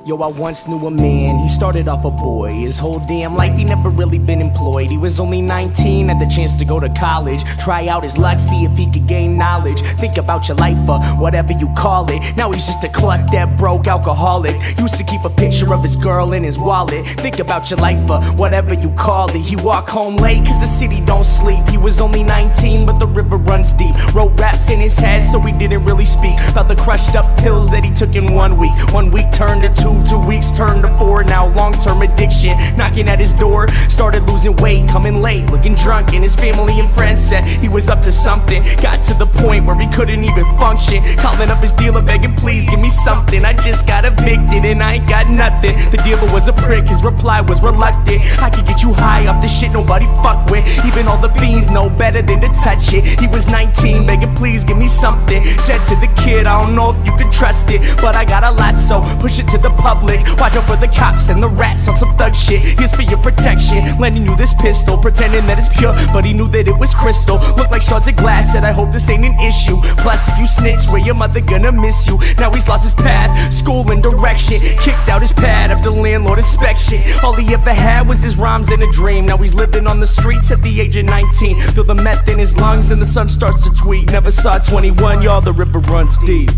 Yo, I once knew a man, he started off a boy. His whole damn life he never really been employed. He was only 19, had the chance to go to college, try out his luck, see if he could gain knowledge. Think about your life, whatever you call it. Now he's just a cluck that broke alcoholic. Used to keep a picture of his girl in his wallet. Think about your life, whatever you call it. He walked home late cause the city don't sleep. He was only 19 but the river runs deep. Wrote raps in his head so he didn't really speak about the crushed up pills that he took in 1 week. 1 week turned to 2 weeks turned to 4. Now long-term addiction knocking at his door. Started losing weight, coming late, looking drunk, and his family and friends said he was up to something. Got to the point where he couldn't even function, calling up his dealer begging, please give me something. I just got evicted and I ain't got nothing. The dealer was a prick, his reply was reluctant. I could get you high off the shit nobody fuck with. Even all the fiends know better than to touch it. He was 19 begging, please give me something. Said to the kid, I don't know if you can trust it, but I got a lot, so push it to the public. Watch out for the cops and the rats on some thug shit. Here's for your protection, lending you this pistol, pretending that it's pure, but he knew that it was crystal. Looked like shards of glass, said I hope this ain't an issue. Plus if you snitch, swear your mother gonna miss you. Now he's lost his path, school and direction, kicked out his pad after landlord inspection. All he ever had was his rhymes and a dream. Now he's living on the streets at the age of 19. Feel the meth in his lungs and the sun starts to tweet. Never saw 21, y'all, the river runs deep.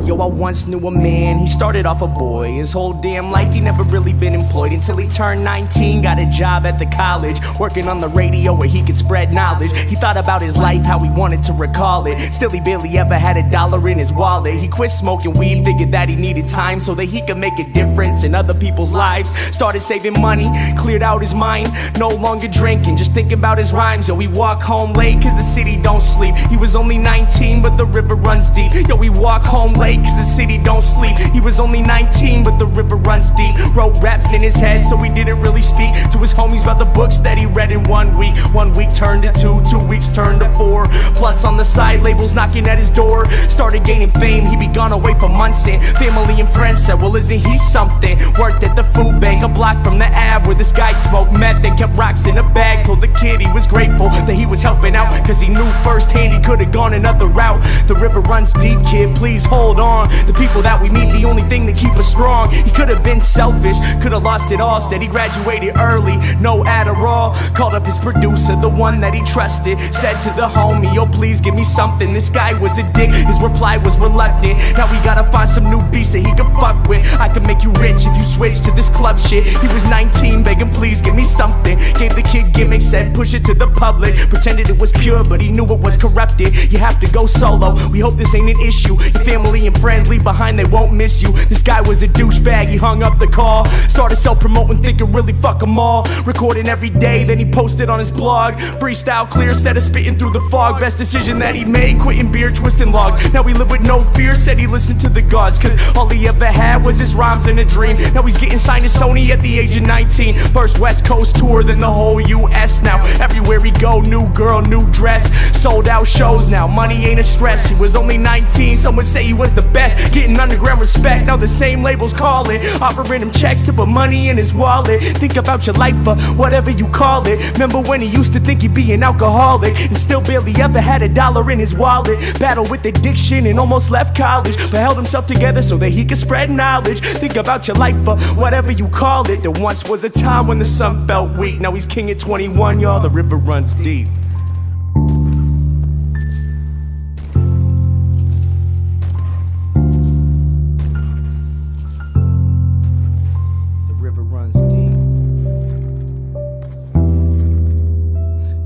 Yo, I once knew a man, he started off a boy. His whole damn life he never really been employed until he turned 19, got a job at the college, working on the radio where he could spread knowledge. He thought about his life, how he wanted to recall it. Still he barely ever had $1 in his wallet. He quit smoking weed, figured that he needed time so that he could make a difference in other people's lives. Started saving money, cleared out his mind, no longer drinking, just thinking about his rhymes. Yo, he walked home late cause the city don't sleep. He was only 19 but the river runs deep. Yo, he walked home late cause the city don't sleep. He was only 19 but the river runs deep. Wrote raps in his head so he didn't really speak to his homies about the books that he read in 1 week. 1 week turned to 2 weeks turned to 4. Plus on the side labels knocking at his door. Started gaining fame, he'd be gone away for months, and family and friends said, well isn't he something? Worked at the food bank a block from the Ave where this guy smoked meth and kept rocks in a bag. Told the kid he was grateful that he was helping out cause he knew firsthand he could've gone another route. The river runs deep, kid, please hold on. The people that we meet, the only thing that keep us strong. He could've been selfish, could've lost it all. Instead he graduated early, no Adderall. Called up his producer, the one that he trusted. Said to the homie, yo please give me something. This guy was a dick, his reply was reluctant. Now we gotta find some new beats that he can fuck with. I can make you rich if you switch to this club shit. He was 19 begging please give me something. Gave the kid gimmicks, said push it to the public. Pretended it was pure but he knew it was corrupted. You have to go solo, we hope this ain't an issue. Your family and friends leave behind, they won't miss you. This guy was a douchebag, he hung up the call. Started self-promoting, thinking really fuck them all. Recording every day, then he posted on his blog. Freestyle clear, instead of spitting through the fog. Best decision that he made, quitting beer, twisting logs. Now he live with no fear, said he listened to the gods, cause all he ever had was his rhymes and a dream. Now he's getting signed to Sony at the age of 19. First West Coast tour, then the whole US. Now everywhere he go, new girl, new dress. Sold out shows now, money ain't a stress. He was only 19, some would say he was the best. Getting underground respect, now the same labels calling, offering him checks to put money in his wallet. Think about your life, whatever you call it. Remember when he used to think he'd be an alcoholic and still barely ever had $1 in his wallet. Battled with addiction and almost left college, but held himself together so that he could spread knowledge. Think about your life, whatever you call it. There once was a time when the sun felt weak. Now he's king at 21, y'all, the river runs deep.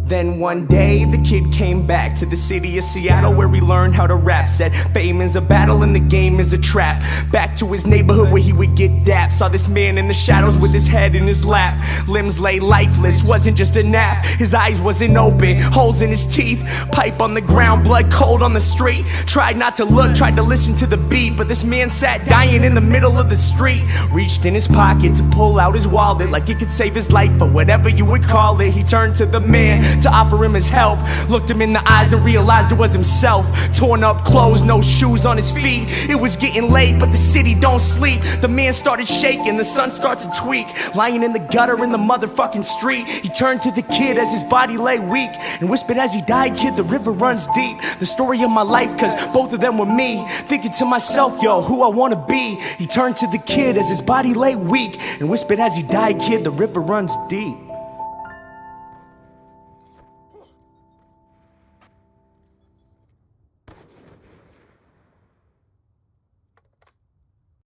Then one day the kid came back to the city of Seattle where he learned how to rap. Said fame is a battle and the game is a trap. Back to his neighborhood where he would get dapped. Saw this man in the shadows with his head in his lap. Limbs lay lifeless, wasn't just a nap. His eyes wasn't open, holes in his teeth. Pipe on the ground, blood cold on the street. Tried not to look, tried to listen to the beat, but this man sat dying in the middle of the street. Reached in his pocket to pull out his wallet like it could save his life, or whatever you would call it. He turned to the man, to offer him his help. Looked him in the eyes and realized it was himself. Torn up clothes, no shoes on his feet. It was getting late, but the city don't sleep. The man started shaking, the sun starts to tweak. Lying in the gutter in the motherfucking street, he turned to the kid as his body lay weak and whispered as he died, "Kid, the river runs deep." The story of my life, cause both of them were me. Thinking to myself, yo, who I wanna be. He turned to the kid as his body lay weak and whispered as he died, "Kid, the river runs deep."